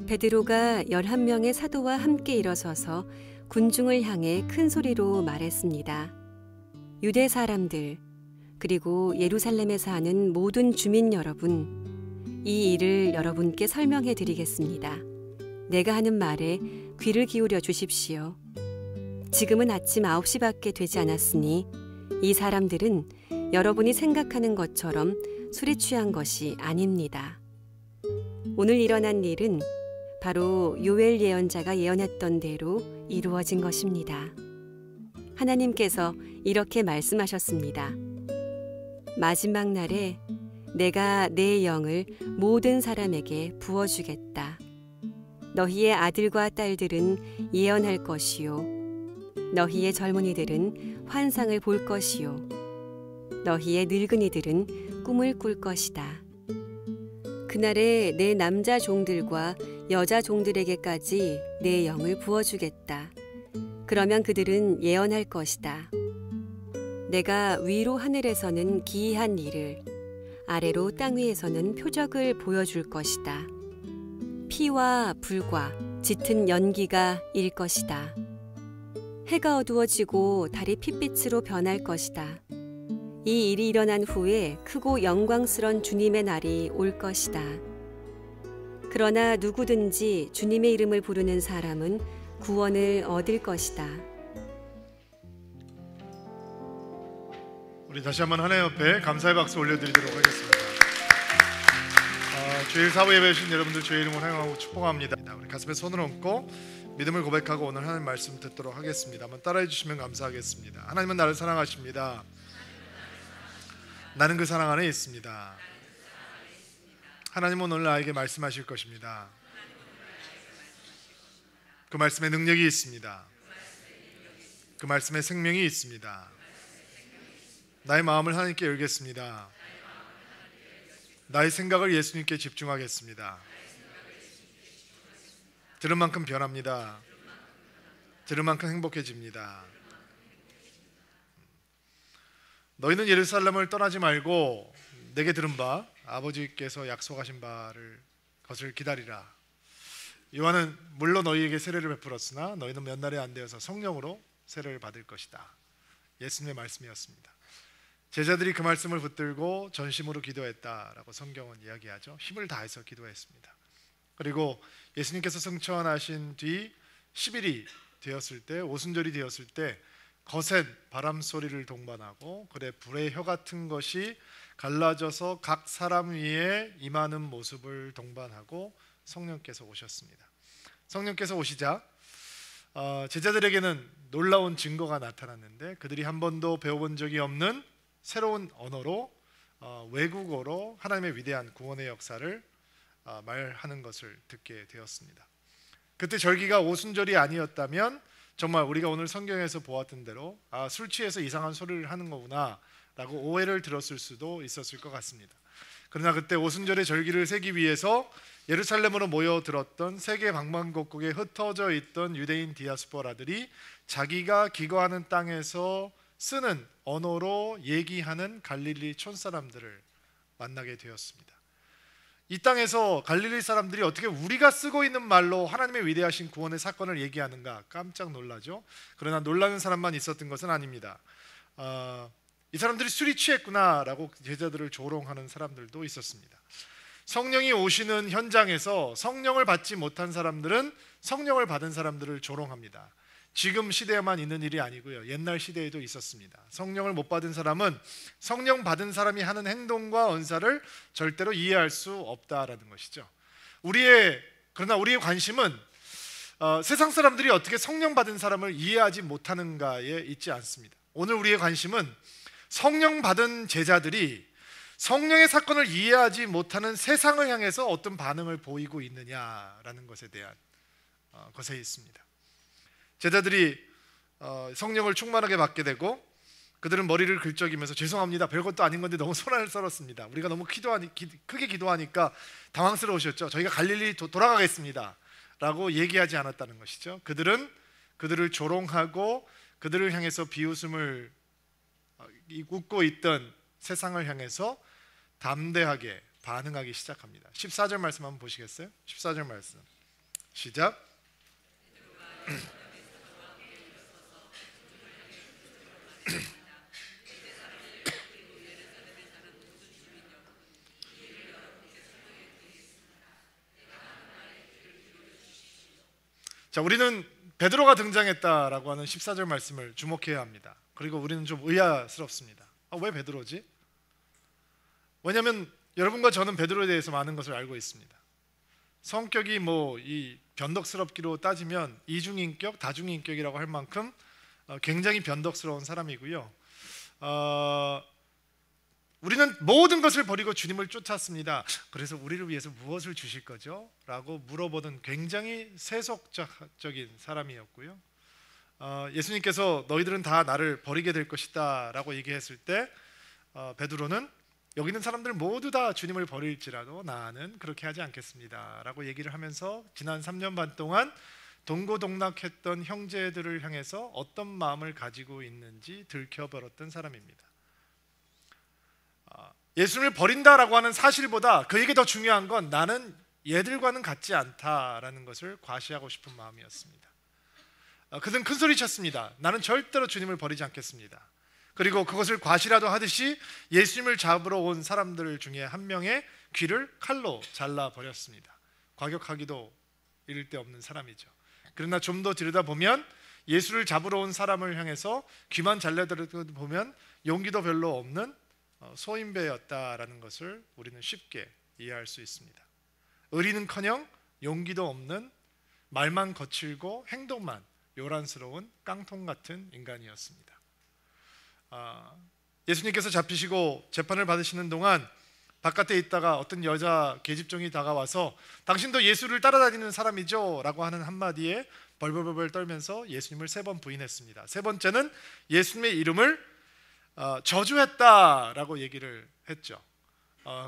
베드로가 11명의 사도와 함께 일어서서 군중을 향해 큰 소리로 말했습니다. 유대 사람들, 그리고 예루살렘에 사는 모든 주민 여러분, 이 일을 여러분께 설명해 드리겠습니다. 내가 하는 말에 귀를 기울여 주십시오. 지금은 아침 9시밖에 되지 않았으니 이 사람들은 여러분이 생각하는 것처럼 술에 취한 것이 아닙니다. 오늘 일어난 일은 바로 요엘 예언자가 예언했던 대로 이루어진 것입니다. 하나님께서 이렇게 말씀하셨습니다. 마지막 날에 내가 내 영을 모든 사람에게 부어주겠다. 너희의 아들과 딸들은 예언할 것이요, 너희의 젊은이들은 환상을 볼 것이요, 너희의 늙은이들은 꿈을 꿀 것이다. 그날에 내 남자 종들과 여자 종들에게까지 내 영을 부어주겠다. 그러면 그들은 예언할 것이다. 내가 위로 하늘에서는 기이한 일을, 아래로 땅 위에서는 표적을 보여줄 것이다. 피와 불과 짙은 연기가 일 것이다. 해가 어두워지고 달이 핏빛으로 변할 것이다. 이 일이 일어난 후에 크고 영광스런 주님의 날이 올 것이다. 그러나 누구든지 주님의 이름을 부르는 사람은 구원을 얻을 것이다. 우리 다시 한번 하나님 앞에 감사의 박수 올려드리도록 하겠습니다. 주일 사부 예배 주신 여러분들 주의 이름으로 환영하고 축복합니다. 우리 가슴에 손을 얹고 믿음을 고백하고 오늘 하나님 말씀 듣도록 하겠습니다. 한번 따라해 주시면 감사하겠습니다. 하나님은 나를 사랑하십니다. 나는 그 사랑 안에 있습니다. 하나님은 오늘 나에게 말씀하실 것입니다. 그 말씀에 능력이 있습니다. 그 말씀에 생명이 있습니다. 나의 마음을 하나님께 열겠습니다. 나의 생각을 예수님께 집중하겠습니다. 들은 만큼 변합니다. 들은 만큼 행복해집니다. 너희는 예루살렘을 떠나지 말고 내게 들은 바 아버지께서 약속하신 것을 기다리라. 요한은 물론 너희에게 세례를 베풀었으나 너희는 몇 날이 안 되어서 성령으로 세례를 받을 것이다. 예수님의 말씀이었습니다. 제자들이 그 말씀을 붙들고 전심으로 기도했다라고 성경은 이야기하죠. 힘을 다해서 기도했습니다. 그리고 예수님께서 승천하신 뒤 10일이 되었을 때, 오순절이 되었을 때 거센 바람 소리를 동반하고 불의 혀 같은 것이 갈라져서 각 사람 위에 임하는 모습을 동반하고 성령께서 오셨습니다. 성령께서 오시자 제자들에게는 놀라운 증거가 나타났는데 그들이 한 번도 배워본 적이 없는 새로운 언어로 외국어로 하나님의 위대한 구원의 역사를 말하는 것을 듣게 되었습니다. 그때 절기가 오순절이 아니었다면 정말 우리가 오늘 성경에서 보았던 대로 술 취해서 이상한 소리를 하는 거구나 라고 오해를 들었을 수도 있었을 것 같습니다. 그러나 그때 오순절의 절기를 세기 위해서 예루살렘으로 모여들었던 세계 방방곡곡에 흩어져 있던 유대인 디아스포라들이 자기가 기거하는 땅에서 쓰는 언어로 얘기하는 갈릴리 촌사람들을 만나게 되었습니다. 이 땅에서 갈릴리 사람들이 어떻게 우리가 쓰고 있는 말로 하나님의 위대하신 구원의 사건을 얘기하는가 깜짝 놀라죠. 그러나 놀라는 사람만 있었던 것은 아닙니다. 이 사람들이 술이 취했구나라고 제자들을 조롱하는 사람들도 있었습니다. 성령이 오시는 현장에서 성령을 받지 못한 사람들은 성령을 받은 사람들을 조롱합니다. 지금 시대에만 있는 일이 아니고요, 옛날 시대에도 있었습니다. 성령을 못 받은 사람은 성령 받은 사람이 하는 행동과 언사를 절대로 이해할 수 없다라는 것이죠. 그러나 우리의 관심은 세상 사람들이 어떻게 성령 받은 사람을 이해하지 못하는가에 있지 않습니다. 오늘 우리의 관심은 성령 받은 제자들이 성령의 사건을 이해하지 못하는 세상을 향해서 어떤 반응을 보이고 있느냐라는 것에 대한 것에 있습니다. 제자들이 성령을 충만하게 받게 되고 그들은 머리를 긁적이면서 죄송합니다, 별것도 아닌 건데 너무 소란을 썰었습니다. 우리가 너무 크게 기도하니까 당황스러우셨죠. 저희가 갈릴리 돌아가겠습니다 라고 얘기하지 않았다는 것이죠. 그들은 그들을 조롱하고 그들을 향해서 비웃음을 웃고 있던 세상을 향해서 담대하게 반응하기 시작합니다. 14절 말씀 한번 보시겠어요? 14절 말씀 시작. 자, 우리는 베드로가 등장했다라고 하는 14절 말씀을 주목해야 합니다. 그리고 우리는 좀 의아스럽습니다. 왜 베드로지? 왜냐하면 여러분과 저는 베드로에 대해서 많은 것을 알고 있습니다. 성격이 이 변덕스럽기로 따지면 이중인격, 다중인격이라고 할 만큼 굉장히 변덕스러운 사람이고요. 우리는 모든 것을 버리고 주님을 쫓았습니다. 그래서 우리를 위해서 무엇을 주실 거죠? 라고 물어보던 굉장히 세속적인 사람이었고요. 예수님께서 너희들은 다 나를 버리게 될 것이다 라고 얘기했을 때 베드로는 여기 있는 사람들 모두 다 주님을 버릴지라도 나는 그렇게 하지 않겠습니다 라고 얘기를 하면서 지난 3년 반 동안 동고동락했던 형제들을 향해서 어떤 마음을 가지고 있는지 들켜버렸던 사람입니다. 예수님을 버린다라고 하는 사실보다 그에게 더 중요한 건 나는 얘들과는 같지 않다라는 것을 과시하고 싶은 마음이었습니다. 그는 큰 소리 쳤습니다. 나는 절대로 주님을 버리지 않겠습니다. 그리고 그것을 과시라도 하듯이 예수님을 잡으러 온 사람들 중에 한 명의 귀를 칼로 잘라버렸습니다. 과격하기도 이를 데 없는 사람이죠. 그러나 좀 더 들여다보면 예수를 잡으러 온 사람을 향해서 귀만 잘라들어도 보면 용기도 별로 없는 소인배였다라는 것을 우리는 쉽게 이해할 수 있습니다. 의리는커녕 용기도 없는, 말만 거칠고 행동만 요란스러운 깡통 같은 인간이었습니다. 예수님께서 잡히시고 재판을 받으시는 동안 바깥에 있다가 어떤 여자 계집종이 다가와서 당신도 예수를 따라다니는 사람이죠? 라고 하는 한마디에 벌벌벌 떨면서 예수님을 3번 부인했습니다. 3번째는 예수님의 이름을 저주했다라고 얘기를 했죠.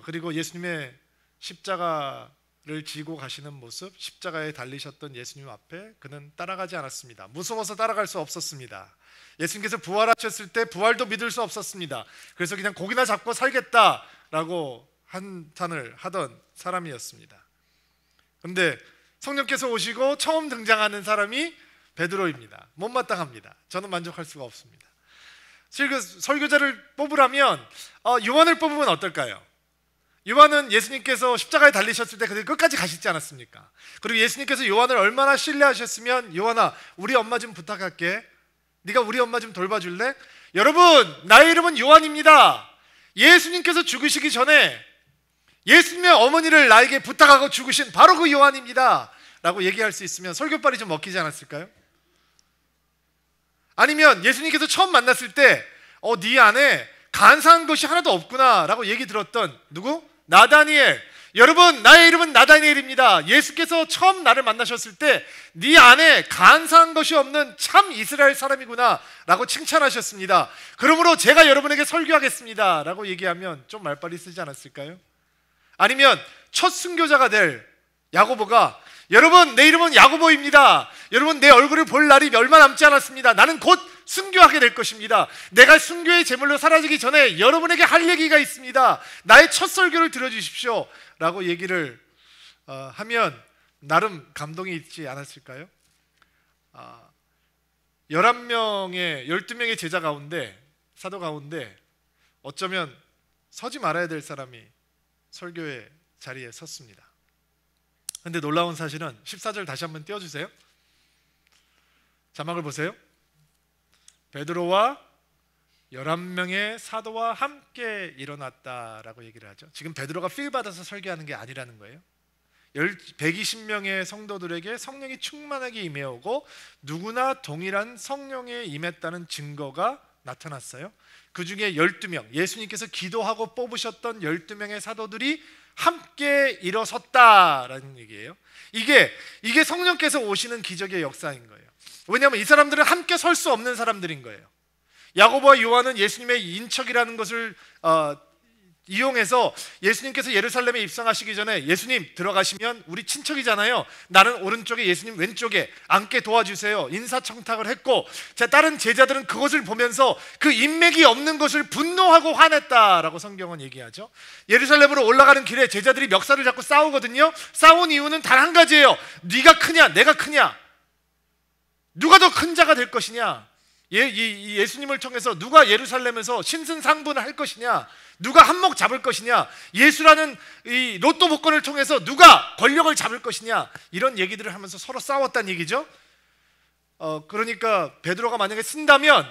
그리고 예수님의 십자가를 지고 가시는 모습, 십자가에 달리셨던 예수님 앞에 그는 따라가지 않았습니다. 무서워서 따라갈 수 없었습니다. 예수님께서 부활하셨을 때 부활도 믿을 수 없었습니다. 그래서 그냥 고기나 잡고 살겠다라고 한탄을 하던 사람이었습니다. 그런데 성령께서 오시고 처음 등장하는 사람이 베드로입니다. 못마땅합니다. 저는 만족할 수가 없습니다. 설교자를 뽑으라면 요한을 뽑으면 어떨까요? 요한은 예수님께서 십자가에 달리셨을 때 그들 끝까지 가시지 않았습니까? 그리고 예수님께서 요한을 얼마나 신뢰하셨으면 요한아 우리 엄마 좀 부탁할게, 네가 우리 엄마 좀 돌봐줄래? 여러분, 나의 이름은 요한입니다. 예수님께서 죽으시기 전에 예수님의 어머니를 나에게 부탁하고 죽으신 바로 그 요한입니다 라고 얘기할 수 있으면 설교빨이 좀 먹히지 않았을까요? 아니면 예수님께서 처음 만났을 때 네 안에 간사한 것이 하나도 없구나 라고 얘기 들었던 누구? 나다니엘. 여러분, 나의 이름은 나다니엘입니다. 예수께서 처음 나를 만나셨을 때 네 안에 간사한 것이 없는 참 이스라엘 사람이구나 라고 칭찬하셨습니다. 그러므로 제가 여러분에게 설교하겠습니다 라고 얘기하면 좀 말빨이 쓰지 않았을까요? 아니면 첫 순교자가 될 야고보가 여러분, 내 이름은 야고보입니다. 여러분, 내 얼굴을 볼 날이 얼마 남지 않았습니다. 나는 곧 순교하게 될 것입니다. 내가 순교의 제물로 사라지기 전에 여러분에게 할 얘기가 있습니다. 나의 첫 설교를 들어주십시오 라고 얘기를 하면 나름 감동이 있지 않았을까요? 12명의 제자 가운데, 사도 가운데 어쩌면 서지 말아야 될 사람이 설교의 자리에 섰습니다. 근데 놀라운 사실은 14절 다시 한번 띄워주세요. 자막을 보세요. 베드로와 11명의 사도와 함께 일어났다라고 얘기를 하죠. 지금 베드로가 필 받아서 설교하는 게 아니라는 거예요. 120명의 성도들에게 성령이 충만하게 임해오고 누구나 동일한 성령에 임했다는 증거가 나타났어요. 그 중에 12명, 예수님께서 기도하고 뽑으셨던 12명의 사도들이 함께 일어섰다라는 얘기예요. 이게 성령께서 오시는 기적의 역사인 거예요. 왜냐하면 이 사람들은 함께 설 수 없는 사람들인 거예요. 야고보와 요한은 예수님의 인척이라는 것을 이용해서 예수님께서 예루살렘에 입성하시기 전에 예수님 들어가시면 우리 친척이잖아요. 나는 오른쪽에 예수님 왼쪽에 앉게 도와주세요. 인사청탁을 했고 다른 제자들은 그것을 보면서 그 인맥이 없는 것을 분노하고 화냈다라고 성경은 얘기하죠. 예루살렘으로 올라가는 길에 제자들이 멱살을 잡고 싸우거든요. 싸운 이유는 단 한 가지예요. 네가 크냐 내가 크냐, 누가 더 큰 자가 될 것이냐, 예수님을 통해서 누가 예루살렘에서 신승상분을 할 것이냐, 누가 한몫 잡을 것이냐, 예수라는 이 로또 복권을 통해서 누가 권력을 잡을 것이냐, 이런 얘기들을 하면서 서로 싸웠다는 얘기죠. 그러니까 베드로가 만약에 쓴다면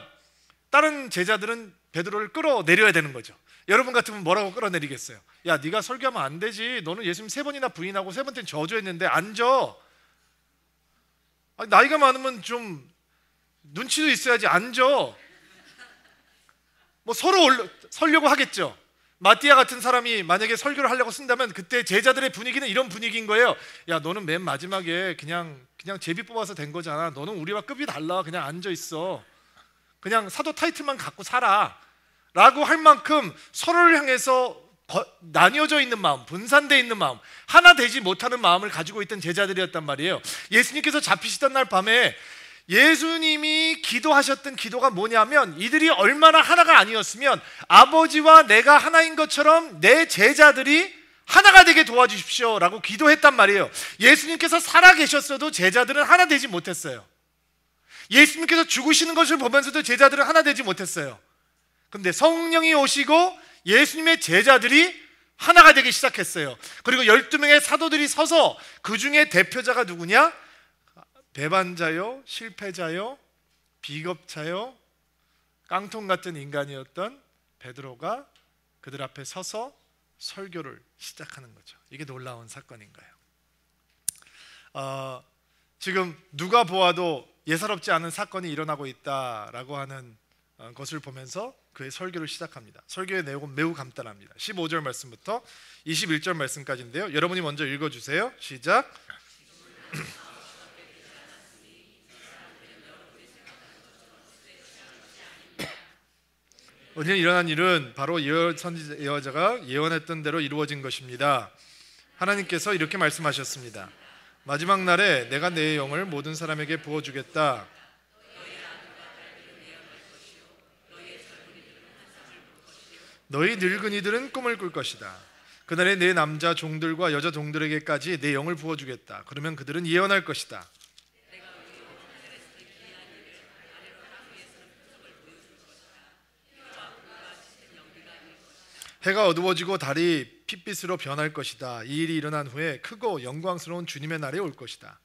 다른 제자들은 베드로를 끌어내려야 되는 거죠. 여러분 같으면 뭐라고 끌어내리겠어요? 야, 네가 설교하면 안 되지. 너는 예수님 3번이나 부인하고 3번째는 저주했는데 앉아. 나이가 많으면 좀 눈치도 있어야지, 앉아. 뭐 서로 설려고 하겠죠. 마띠아 같은 사람이 만약에 설교를 하려고 쓴다면 그때 제자들의 분위기는 이런 분위기인 거예요. 야, 너는 맨 마지막에 그냥 제비 뽑아서 된 거잖아. 너는 우리와 급이 달라. 그냥 앉아 있어. 그냥 사도 타이틀만 갖고 살아 라고 할 만큼 서로를 향해서 나뉘어져 있는 마음, 분산되어 있는 마음, 하나 되지 못하는 마음을 가지고 있던 제자들이었단 말이에요. 예수님께서 잡히시던 날 밤에 예수님이 기도하셨던 기도가 뭐냐면, 이들이 얼마나 하나가 아니었으면 아버지와 내가 하나인 것처럼 내 제자들이 하나가 되게 도와주십시오 라고 기도했단 말이에요. 예수님께서 살아계셨어도 제자들은 하나 되지 못했어요. 예수님께서 죽으시는 것을 보면서도 제자들은 하나 되지 못했어요. 근데 성령이 오시고 예수님의 제자들이 하나가 되기 시작했어요. 그리고 12명의 사도들이 서서 그 중에 대표자가 누구냐? 배반자요, 실패자요, 비겁자요, 깡통 같은 인간이었던 베드로가 그들 앞에 서서 설교를 시작하는 거죠. 이게 놀라운 사건인가요? 지금 누가 보아도 예사롭지 않은 사건이 일어나고 있다라고 하는 것을 보면서 그의 설교를 시작합니다. 설교의 내용은 매우 간단합니다. 15절 말씀부터 21절 말씀까지인데요. 여러분이 먼저 읽어주세요. 시작. 오늘 일어난 일은 바로 선지자 여자가 예언했던 대로 이루어진 것입니다. 하나님께서 이렇게 말씀하셨습니다. 마지막 날에 내가 내 영을 모든 사람에게 부어주겠다. 너희 늙은이들은 꿈을 꿀 것이다. 그날에 내 남자 종들과 여자 종들에게까지 내 영을 부어주겠다. 그러면 그들은 예언할 것이다. 해가 어두워지고 달이 핏빛으로 변할 것이다. 이 일이 일어난 후에 크고 영광스러운 주님의 날이 올 것이다.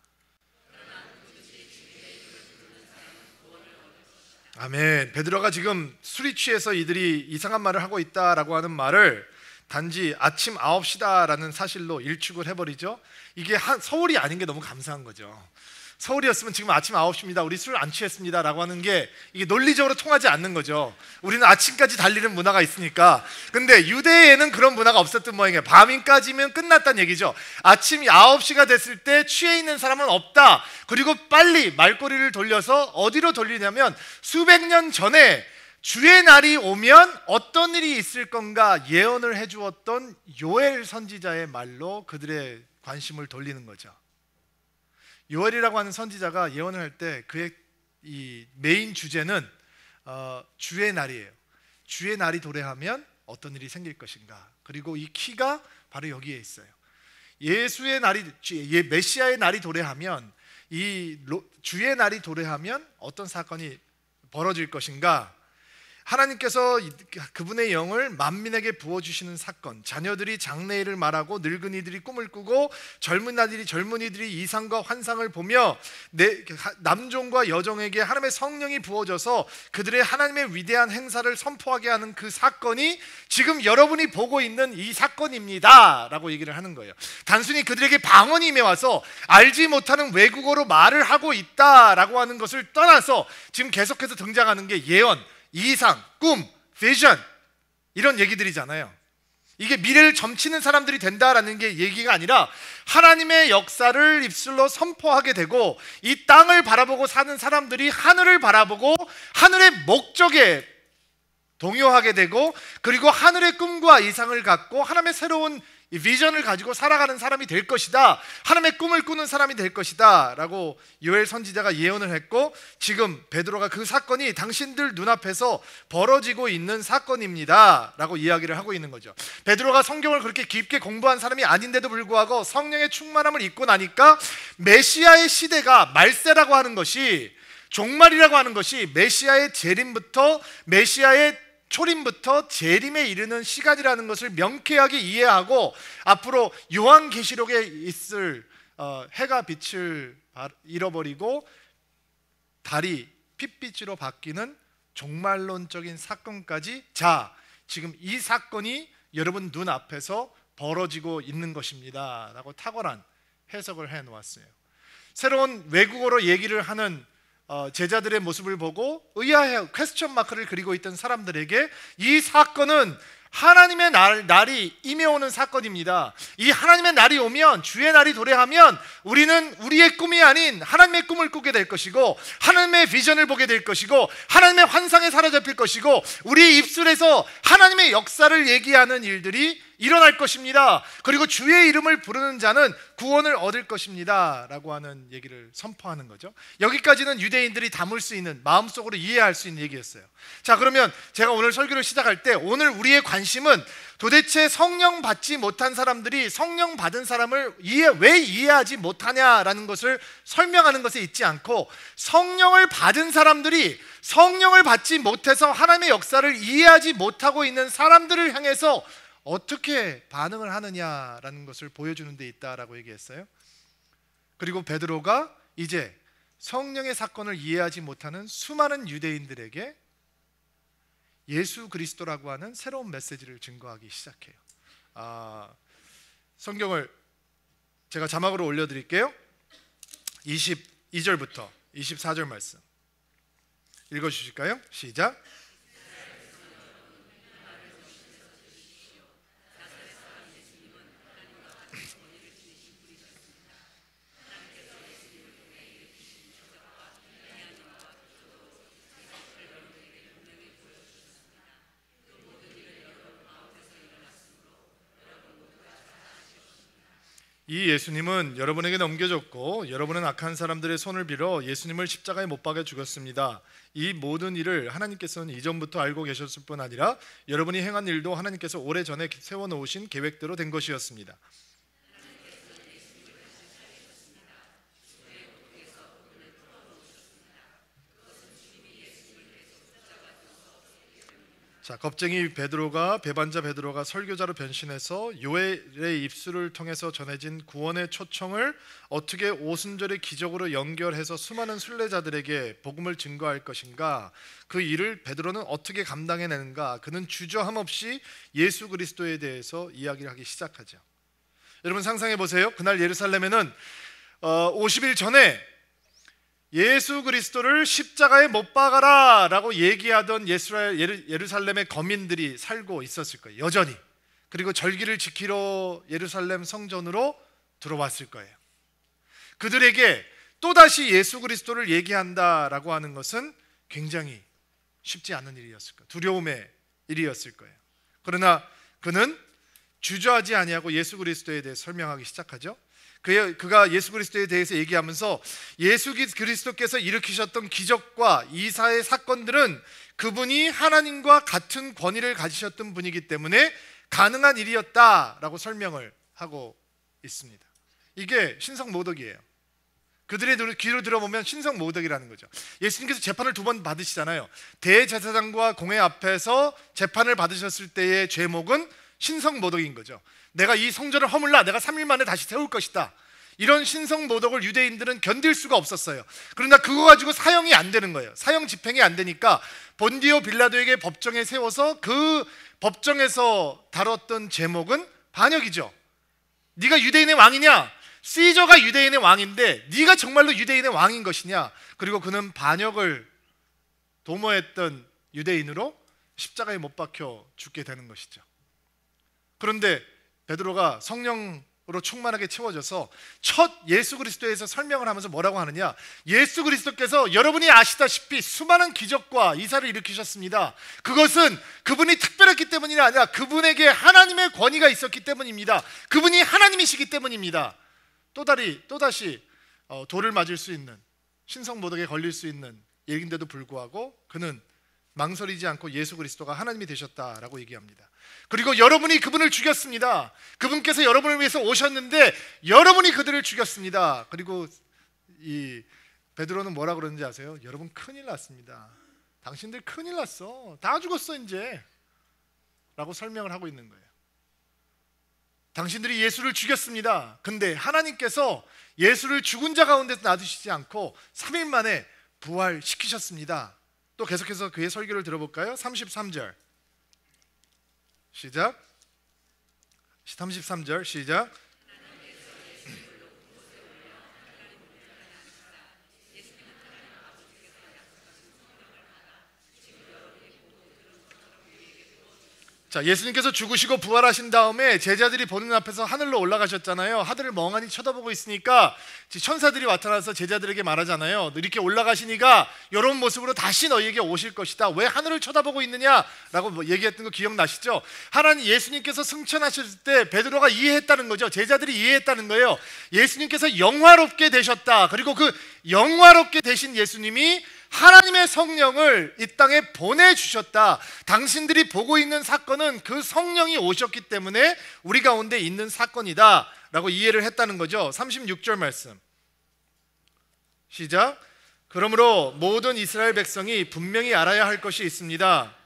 아멘. 베드로가 지금 술이 취해서 이들이 이상한 말을 하고 있다라고 하는 말을 단지 아침 9시다라는 사실로 일축을 해버리죠. 이게 서울이 아닌 게 너무 감사한 거죠. 서울이었으면 지금 아침 9시입니다. 우리 술 안 취했습니다 라고 하는 게 이게 논리적으로 통하지 않는 거죠. 우리는 아침까지 달리는 문화가 있으니까. 근데 유대에는 그런 문화가 없었던 모양이에요. 밤인까지면 끝났다는 얘기죠. 아침 9시가 됐을 때 취해 있는 사람은 없다. 그리고 빨리 말꼬리를 돌려서 어디로 돌리냐면 수백 년 전에 주의 날이 오면 어떤 일이 있을 건가 예언을 해주었던 요엘 선지자의 말로 그들의 관심을 돌리는 거죠. 요엘이라고 하는 선지자가 예언을 할 때 그의 이 메인 주제는 주의 날이에요. 주의 날이 도래하면 어떤 일이 생길 것인가. 그리고 이 키가 바로 여기에 있어요. 예수의 날이, 메시아의 날이 도래하면, 주의 날이 도래하면 어떤 사건이 벌어질 것인가. 하나님께서 그분의 영을 만민에게 부어주시는 사건, 자녀들이 장래일을 말하고 늙은이들이 꿈을 꾸고 젊은이들이 이상과 환상을 보며 남종과 여종에게 하나님의 성령이 부어져서 그들의 하나님의 위대한 행사를 선포하게 하는 그 사건이 지금 여러분이 보고 있는 이 사건입니다 라고 얘기를 하는 거예요. 단순히 그들에게 방언이 임해와서 알지 못하는 외국어로 말을 하고 있다라고 하는 것을 떠나서 지금 계속해서 등장하는 게 예언, 이상, 꿈, 비전 이런 얘기들이잖아요. 이게 미래를 점치는 사람들이 된다라는 게 얘기가 아니라 하나님의 역사를 입술로 선포하게 되고 이 땅을 바라보고 사는 사람들이 하늘을 바라보고 하늘의 목적에 동요하게 되고, 그리고 하늘의 꿈과 이상을 갖고 하나님의 새로운 이 비전을 가지고 살아가는 사람이 될 것이다, 하나님의 꿈을 꾸는 사람이 될 것이다 라고 요엘 선지자가 예언을 했고, 지금 베드로가 그 사건이 당신들 눈앞에서 벌어지고 있는 사건입니다 라고 이야기를 하고 있는 거죠. 베드로가 성경을 그렇게 깊게 공부한 사람이 아닌데도 불구하고 성령의 충만함을 입고 나니까 메시아의 시대가, 말세라고 하는 것이, 종말이라고 하는 것이 메시아의 재림부터, 메시아의 초림부터 재림에 이르는 시간이라는 것을 명쾌하게 이해하고, 앞으로 요한계시록에 있을 해가 빛을 잃어버리고 달이 핏빛으로 바뀌는 종말론적인 사건까지, 자, 지금 이 사건이 여러분 눈앞에서 벌어지고 있는 것입니다 라고 탁월한 해석을 해 놓았어요. 새로운 외국어로 얘기를 하는 제자들의 모습을 보고 의아해 퀘스천 마크를 그리고 있던 사람들에게 이 사건은 하나님의 날이 임해오는 사건입니다. 이 하나님의 날이 오면, 주의 날이 도래하면 우리는 우리의 꿈이 아닌 하나님의 꿈을 꾸게 될 것이고, 하나님의 비전을 보게 될 것이고, 하나님의 환상에 사로잡힐 것이고, 우리의 입술에서 하나님의 역사를 얘기하는 일들이 일어날 것입니다. 그리고 주의 이름을 부르는 자는 구원을 얻을 것입니다 라고 하는 얘기를 선포하는 거죠. 여기까지는 유대인들이 담을 수 있는, 마음속으로 이해할 수 있는 얘기였어요. 자, 그러면 제가 오늘 설교를 시작할 때, 오늘 우리의 관심은 도대체 성령 받지 못한 사람들이 성령 받은 사람을 왜 이해하지 못하냐라는 것을 설명하는 것에 있지 않고, 성령을 받은 사람들이 성령을 받지 못해서 하나님의 역사를 이해하지 못하고 있는 사람들을 향해서 어떻게 반응을 하느냐라는 것을 보여주는 데 있다라고 얘기했어요. 그리고 베드로가 이제 성령의 사건을 이해하지 못하는 수많은 유대인들에게 예수 그리스도라고 하는 새로운 메시지를 증거하기 시작해요. 성경을 제가 자막으로 올려드릴게요. 22절부터 24절 말씀 읽어주실까요? 시작. 이 예수님은 여러분에게 넘겨졌고, 여러분은 악한 사람들의 손을 빌어 예수님을 십자가에 못 박아 죽였습니다. 이 모든 일을 하나님께서는 이전부터 알고 계셨을 뿐 아니라 여러분이 행한 일도 하나님께서 오래전에 세워놓으신 계획대로 된 것이었습니다. 자, 겁쟁이 베드로가, 배반자 베드로가 설교자로 변신해서 요엘의 입술을 통해서 전해진 구원의 초청을 어떻게 오순절의 기적으로 연결해서 수많은 순례자들에게 복음을 증거할 것인가, 그 일을 베드로는 어떻게 감당해내는가, 그는 주저함 없이 예수 그리스도에 대해서 이야기를 하기 시작하죠. 여러분 상상해 보세요. 그날 예루살렘에는 50일 전에 예수 그리스도를 십자가에 못 박아라 라고 얘기하던 예루살렘의 거민들이 살고 있었을 거예요, 여전히. 그리고 절기를 지키러 예루살렘 성전으로 들어왔을 거예요. 그들에게 또다시 예수 그리스도를 얘기한다라고 하는 것은 굉장히 쉽지 않은 일이었을 거예요. 두려움의 일이었을 거예요. 그러나 그는 주저하지 아니하고 예수 그리스도에 대해 설명하기 시작하죠. 그가 예수 그리스도에 대해서 얘기하면서 예수 그리스도께서 일으키셨던 기적과 이사의 사건들은 그분이 하나님과 같은 권위를 가지셨던 분이기 때문에 가능한 일이었다라고 설명을 하고 있습니다. 이게 신성모독이에요. 그들의 귀로 들어보면 신성모독이라는 거죠. 예수님께서 재판을 2번 받으시잖아요. 대제사장과 공회 앞에서 재판을 받으셨을 때의 죄목은 신성모독인 거죠. 내가 이 성전을 허물라, 내가 3일 만에 다시 세울 것이다. 이런 신성모독을 유대인들은 견딜 수가 없었어요. 그러나 그거 가지고 사형이 안 되는 거예요. 사형 집행이 안 되니까 본디오 빌라도에게 법정에 세워서 그 법정에서 다뤘던 제목은 반역이죠. 네가 유대인의 왕이냐? 시저가 유대인의 왕인데 네가 정말로 유대인의 왕인 것이냐? 그리고 그는 반역을 도모했던 유대인으로 십자가에 못 박혀 죽게 되는 것이죠. 그런데 베드로가 성령으로 충만하게 채워져서 첫 예수 그리스도에서 설명을 하면서 뭐라고 하느냐, 예수 그리스도께서 여러분이 아시다시피 수많은 기적과 이사를 일으키셨습니다. 그것은 그분이 특별했기 때문이 아니라 그분에게 하나님의 권위가 있었기 때문입니다. 그분이 하나님이시기 때문입니다. 또다시 돌을 맞을 수 있는, 신성모독에 걸릴 수 있는 얘기인데도 불구하고 그는 망설이지 않고 예수 그리스도가 하나님이 되셨다라고 얘기합니다. 그리고 여러분이 그분을 죽였습니다. 그분께서 여러분을 위해서 오셨는데 여러분이 그들을 죽였습니다. 그리고 이 베드로는 뭐라 그러는지 아세요? 여러분 큰일 났습니다. 당신들 큰일 났어. 다 죽었어 이제 라고 설명을 하고 있는 거예요. 당신들이 예수를 죽였습니다. 근데 하나님께서 예수를 죽은 자 가운데서 놔두시지 않고 3일 만에 부활시키셨습니다. 또 계속해서 그의 설교를 들어볼까요? 33절 시작. 33절 시작. 자, 예수님께서 죽으시고 부활하신 다음에 제자들이 보는 앞에서 하늘로 올라가셨잖아요. 하늘을 멍하니 쳐다보고 있으니까 천사들이 나타나서 제자들에게 말하잖아요. 이렇게 올라가시니까 이런 모습으로 다시 너희에게 오실 것이다. 왜 하늘을 쳐다보고 있느냐라고 얘기했던 거 기억나시죠? 하나님 예수님께서 승천하셨을 때 베드로가 이해했다는 거죠. 제자들이 이해했다는 거예요. 예수님께서 영화롭게 되셨다. 그리고 그 영화롭게 되신 예수님이 하나님의 성령을 이 땅에 보내주셨다. 당신들이 보고 있는 사건은 그 성령이 오셨기 때문에 우리 가운데 있는 사건이다 라고 이해를 했다는 거죠. 36절 말씀 시작. 그러므로 모든 이스라엘 백성이 분명히 알아야 할 것이 있습니다.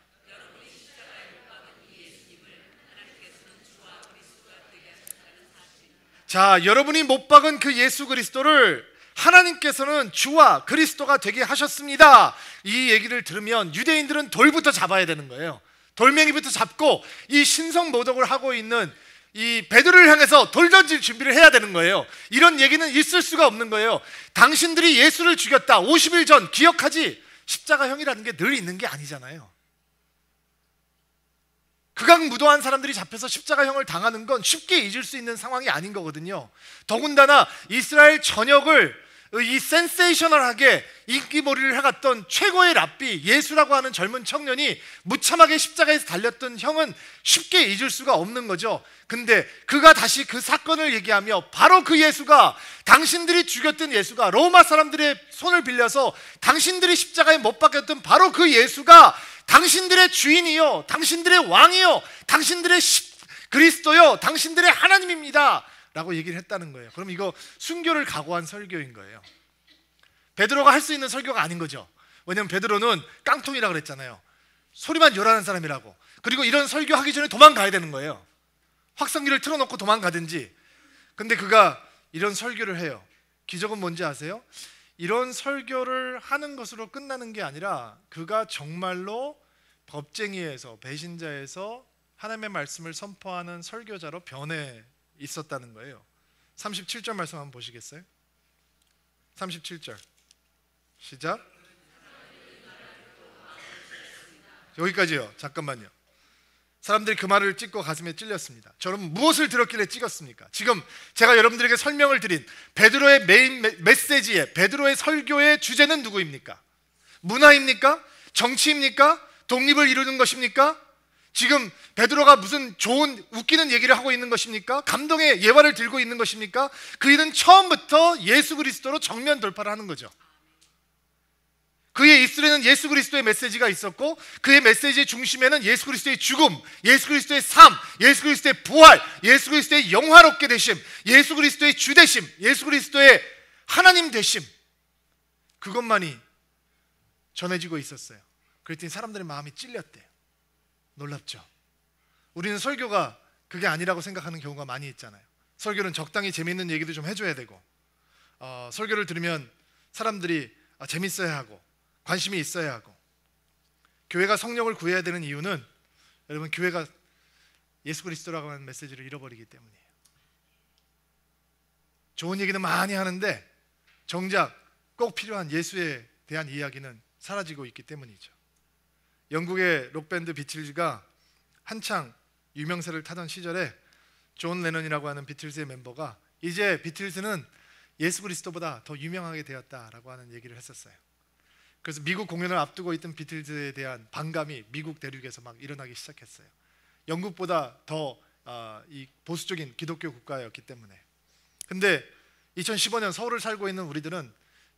자, 여러분이 못 박은 그 예수 그리스도를 하나님께서는 주와 그리스도가 되게 하셨습니다. 이 얘기를 들으면 유대인들은 돌부터 잡아야 되는 거예요. 돌멩이부터 잡고 이 신성모독을 하고 있는 이 베드로를 향해서 돌 던질 준비를 해야 되는 거예요. 이런 얘기는 있을 수가 없는 거예요. 당신들이 예수를 죽였다. 50일 전 기억하지? 십자가형이라는 게 늘 있는 게 아니잖아요. 극악무도한 사람들이 잡혀서 십자가형을 당하는 건 쉽게 잊을 수 있는 상황이 아닌 거거든요. 더군다나 이스라엘 전역을 이 센세이셔널하게 인기몰이를 해갔던 최고의 랍비 예수라고 하는 젊은 청년이 무참하게 십자가에서 달렸던 형은 쉽게 잊을 수가 없는 거죠. 근데 그가 다시 그 사건을 얘기하며 바로 그 예수가, 당신들이 죽였던 예수가, 로마 사람들의 손을 빌려서 당신들이 십자가에 못 박혔던 바로 그 예수가 당신들의 주인이요, 당신들의 왕이요, 당신들의 그리스도요, 당신들의 하나님입니다 라고 얘기를 했다는 거예요. 그럼 이거 순교를 각오한 설교인 거예요. 베드로가 할 수 있는 설교가 아닌 거죠. 왜냐하면 베드로는 깡통이라고 그랬잖아요. 소리만 요란한 사람이라고. 그리고 이런 설교하기 전에 도망가야 되는 거예요. 확성기를 틀어놓고 도망가든지. 근데 그가 이런 설교를 해요. 기적은 뭔지 아세요? 이런 설교를 하는 것으로 끝나는 게 아니라 그가 정말로 법쟁이에서, 배신자에서 하나님의 말씀을 선포하는 설교자로 변해 있었다는 거예요. 37절 말씀 한번 보시겠어요? 37절 시작. 여기까지요. 잠깐만요. 사람들이 그 말을 찍고 가슴에 찔렸습니다. 저는 무엇을 들었길래 찍었습니까? 지금 제가 여러분들에게 설명을 드린 베드로의 메인 메시지의, 베드로의 설교의 주제는 누구입니까? 문화입니까? 정치입니까? 독립을 이루는 것입니까? 지금 베드로가 무슨 좋은 웃기는 얘기를 하고 있는 것입니까? 감동의 예화를 들고 있는 것입니까? 그이는 처음부터 예수 그리스도로 정면 돌파를 하는 거죠. 그의 입술에는 예수 그리스도의 메시지가 있었고 그의 메시지의 중심에는 예수 그리스도의 죽음, 예수 그리스도의 삶, 예수 그리스도의 부활, 예수 그리스도의 영화롭게 되심, 예수 그리스도의 주 되심, 예수 그리스도의 하나님 되심, 그것만이 전해지고 있었어요. 그랬더니 사람들의 마음이 찔렸대요. 놀랍죠? 우리는 설교가 그게 아니라고 생각하는 경우가 많이 있잖아요. 설교는 적당히 재미있는 얘기도 좀 해줘야 되고, 설교를 들으면 사람들이 재밌어야 하고 관심이 있어야 하고, 교회가 성령을 구해야 되는 이유는 여러분 교회가 예수 그리스도라고 하는 메시지를 잃어버리기 때문이에요. 좋은 얘기는 많이 하는데 정작 꼭 필요한 예수에 대한 이야기는 사라지고 있기 때문이죠. 영국의 록밴드 비틀즈가 한창 유명세를 타던 시절에 존 레논이라고 하는 비틀즈의 멤버가 이제 비틀즈는 예수 그리스도보다 더 유명하게 되었다라고 하는 얘기를 했었어요. 그래서 미국 공연을 앞두고 있던 비틀즈에 대한 반감이 미국 대륙에서 막 일어나기 시작했어요. 영국보다 더 이 보수적인 기독교 국가였기 때문에. 근데 2015년 서울을 살고 있는 우리들은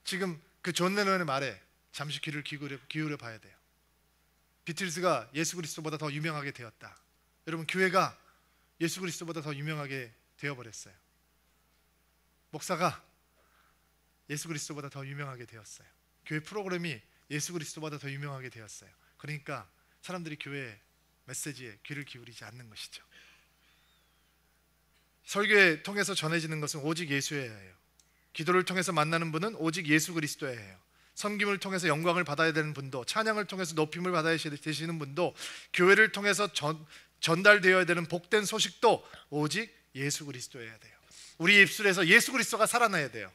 지금 그 존 레논의 말에 잠시 귀를 기울여 봐야 돼요. 비틀즈가 예수 그리스도보다 더 유명하게 되었다. 여러분, 교회가 예수 그리스도보다 더 유명하게 되어버렸어요. 목사가 예수 그리스도보다 더 유명하게 되었어요. 교회 프로그램이 예수 그리스도보다 더 유명하게 되었어요. 그러니까 사람들이 교회 메시지에 귀를 기울이지 않는 것이죠. 설교에 통해서 전해지는 것은 오직 예수여야 해요. 기도를 통해서 만나는 분은 오직 예수 그리스도여야 해요. 섬김을 통해서 영광을 받아야 되는 분도, 찬양을 통해서 높임을 받아야 되시는 분도, 교회를 통해서 전달되어야 되는 복된 소식도 오직 예수 그리스도여야 돼요. 우리 입술에서 예수 그리스도가 살아나야 돼요.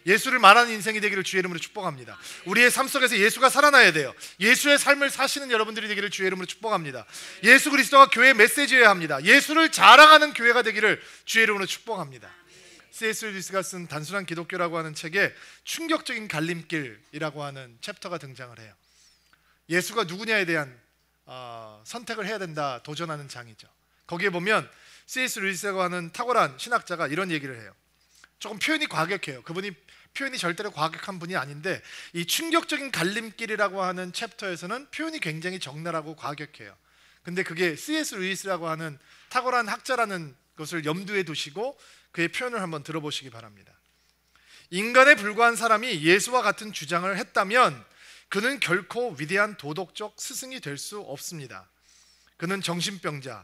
예수를 말하는 인생이 되기를 주의 이름으로 축복합니다. 우리의 삶 속에서 예수가 살아나야 돼요. 예수의 삶을 사시는 여러분들이 되기를 주의 이름으로 축복합니다. 예수 그리스도가 교회의 메시지여야 합니다. 예수를 자랑하는 교회가 되기를 주의 이름으로 축복합니다. C.S. 루이스가 쓴 단순한 기독교라고 하는 책에 충격적인 갈림길이라고 하는 챕터가 등장을 해요. 예수가 누구냐에 대한 선택을 해야 된다, 도전하는 장이죠. 거기에 보면 C.S. 루이스라고 하는 탁월한 신학자가 이런 얘기를 해요. 조금 표현이 과격해요. 그분이 표현이 절대로 과격한 분이 아닌데, 이 충격적인 갈림길이라고 하는 챕터에서는 표현이 굉장히 적나라하고 과격해요. 근데 그게 C.S. 루이스라고 하는 탁월한 학자라는 것을 염두에 두시고 그의 표현을 한번 들어보시기 바랍니다. 인간에 불과한 사람이 예수와 같은 주장을 했다면 그는 결코 위대한 도덕적 스승이 될 수 없습니다. 그는 정신병자,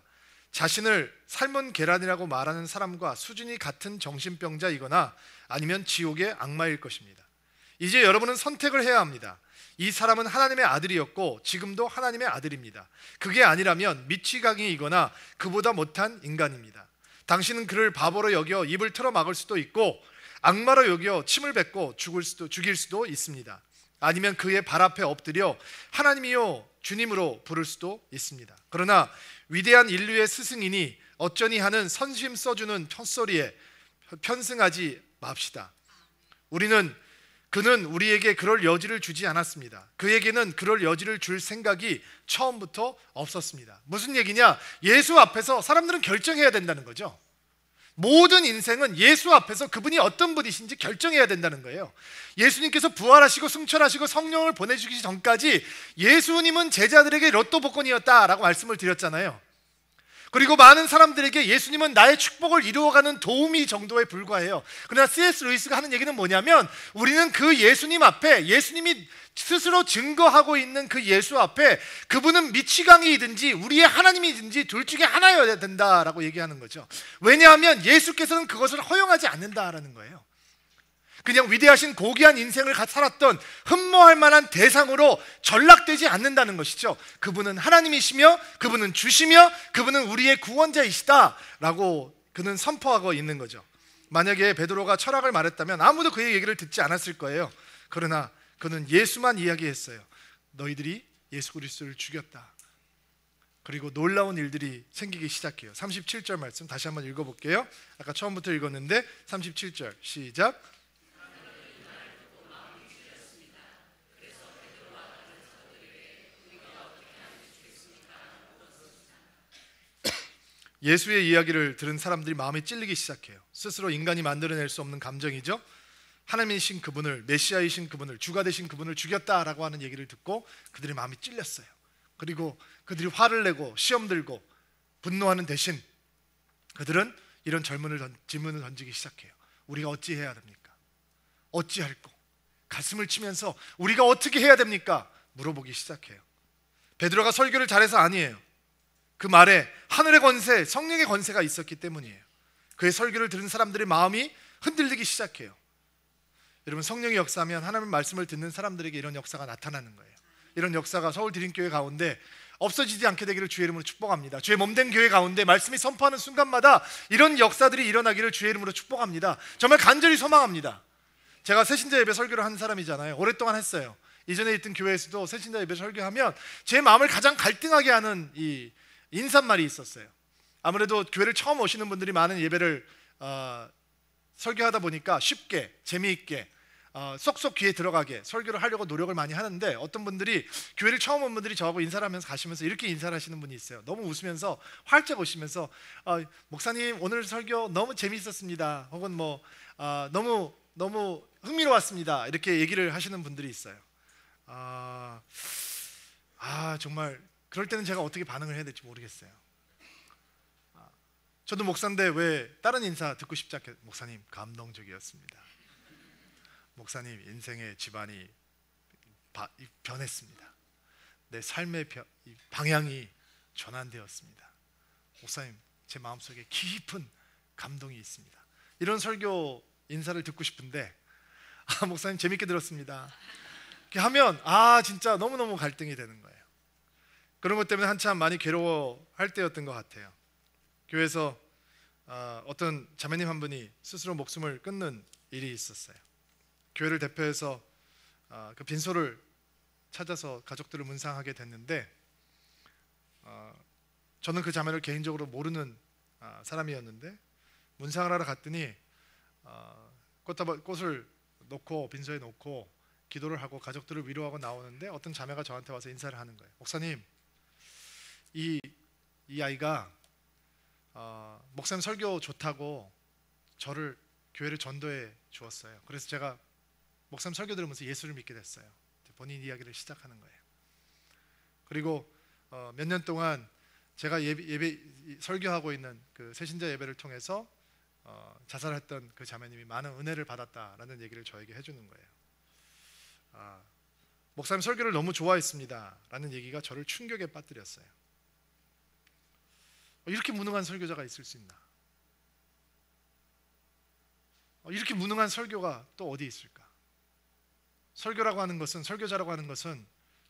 자신을 삶은 계란이라고 말하는 사람과 수준이 같은 정신병자이거나 아니면 지옥의 악마일 것입니다. 이제 여러분은 선택을 해야 합니다. 이 사람은 하나님의 아들이었고 지금도 하나님의 아들입니다. 그게 아니라면 미치광이이거나 그보다 못한 인간입니다. 당신은 그를 바보로 여겨 입을 틀어 막을 수도 있고 악마로 여겨 침을 뱉고 죽일 수도 있습니다. 아니면 그의 발 앞에 엎드려 하나님이요 주님으로 부를 수도 있습니다. 그러나 위대한 인류의 스승이니 어쩌니 하는 선심 써주는 헛소리에 편승하지 맙시다. 그는 우리에게 그럴 여지를 주지 않았습니다. 그에게는 그럴 여지를 줄 생각이 처음부터 없었습니다. 무슨 얘기냐? 예수 앞에서 사람들은 결정해야 된다는 거죠. 모든 인생은 예수 앞에서 그분이 어떤 분이신지 결정해야 된다는 거예요. 예수님께서 부활하시고 승천하시고 성령을 보내주시기 전까지 예수님은 제자들에게 로또 복권이었다라고 말씀을 드렸잖아요. 그리고 많은 사람들에게 예수님은 나의 축복을 이루어가는 도우미 정도에 불과해요. 그러나 C.S. 루이스가 하는 얘기는 뭐냐면, 우리는 그 예수님 앞에, 예수님이 스스로 증거하고 있는 그 예수 앞에 그분은 미치광이든지 우리의 하나님이든지 둘 중에 하나여야 된다라고 얘기하는 거죠. 왜냐하면 예수께서는 그것을 허용하지 않는다라는 거예요. 그냥 위대하신 고귀한 인생을 살았던 흠모할 만한 대상으로 전락되지 않는다는 것이죠. 그분은 하나님이시며 그분은 주시며 그분은 우리의 구원자이시다 라고 그는 선포하고 있는 거죠. 만약에 베드로가 철학을 말했다면 아무도 그의 얘기를 듣지 않았을 거예요. 그러나 그는 예수만 이야기했어요. 너희들이 예수 그리스도를 죽였다. 그리고 놀라운 일들이 생기기 시작해요. 37절 말씀 다시 한번 읽어볼게요. 아까 처음부터 읽었는데 37절 시작. 예수의 이야기를 들은 사람들이 마음이 찔리기 시작해요. 스스로 인간이 만들어낼 수 없는 감정이죠. 하나님이신 그분을, 메시아이신 그분을, 주가 되신 그분을 죽였다라고 하는 얘기를 듣고 그들의 마음이 찔렸어요. 그리고 그들이 화를 내고 시험 들고 분노하는 대신 그들은 이런 질문을 던지기 시작해요. 우리가 어찌해야 됩니까? 어찌할꼬? 가슴을 치면서 우리가 어떻게 해야 됩니까? 물어보기 시작해요. 베드로가 설교를 잘해서 아니에요. 그 말에 하늘의 권세, 성령의 권세가 있었기 때문이에요. 그의 설교를 들은 사람들의 마음이 흔들리기 시작해요. 여러분, 성령이 역사하면 하나님의 말씀을 듣는 사람들에게 이런 역사가 나타나는 거예요. 이런 역사가 서울 드림교회 가운데 없어지지 않게 되기를 주의 이름으로 축복합니다. 주의 몸된 교회 가운데 말씀이 선포하는 순간마다 이런 역사들이 일어나기를 주의 이름으로 축복합니다. 정말 간절히 소망합니다. 제가 새신자 예배 설교를 한 사람이잖아요. 오랫동안 했어요. 이전에 있던 교회에서도 새신자 예배 설교하면 제 마음을 가장 갈등하게 하는 이 인사말이 있었어요. 아무래도 교회를 처음 오시는 분들이 많은 예배를 설교하다 보니까 쉽게 재미있게 쏙쏙 귀에 들어가게 설교를 하려고 노력을 많이 하는데, 어떤 분들이 교회를 처음 온 분들이 저하고 인사를 하면서 가시면서 이렇게 인사를 하시는 분이 있어요. 너무 웃으면서 활짝 오시면서 목사님 오늘 설교 너무 재미있었습니다, 혹은 너무 흥미로웠습니다, 이렇게 얘기를 하시는 분들이 있어요. 정말 그럴 때는 제가 어떻게 반응을 해야 될지 모르겠어요. 저도 목사인데 왜 다른 인사 듣고 싶지 않게, 목사님 감동적이었습니다, 목사님 인생의 집안이 변했습니다, 내 삶의 방향이 전환되었습니다, 목사님 제 마음속에 깊은 감동이 있습니다, 이런 설교 인사를 듣고 싶은데 목사님 재밌게 들었습니다 이렇게 하면 진짜 너무너무 갈등이 되는 거예요. 그런 것 때문에 한참 많이 괴로워할 때였던 것 같아요. 교회에서 어떤 자매님 한 분이 스스로 목숨을 끊는 일이 있었어요. 교회를 대표해서 그 빈소를 찾아서 가족들을 문상하게 됐는데, 저는 그 자매를 개인적으로 모르는 사람이었는데 문상을 하러 갔더니 꽃을 놓고 빈소에 놓고 기도를 하고 가족들을 위로하고 나오는데, 어떤 자매가 저한테 와서 인사를 하는 거예요. 목사님, 이 아이가 목사님 설교 좋다고 저를 교회를 전도해 주었어요. 그래서 제가 목사님 설교 들으면서 예수를 믿게 됐어요. 본인 이야기를 시작하는 거예요. 그리고 몇 년 동안 제가 예배 설교하고 있는 그 새신자 예배를 통해서 자살했던 그 자매님이 많은 은혜를 받았다라는 얘기를 저에게 해주는 거예요. 목사님 설교를 너무 좋아했습니다 라는 얘기가 저를 충격에 빠뜨렸어요. 이렇게 무능한 설교자가 있을 수 있나? 이렇게 무능한 설교가 또 어디 있을까? 설교라고 하는 것은, 설교자라고 하는 것은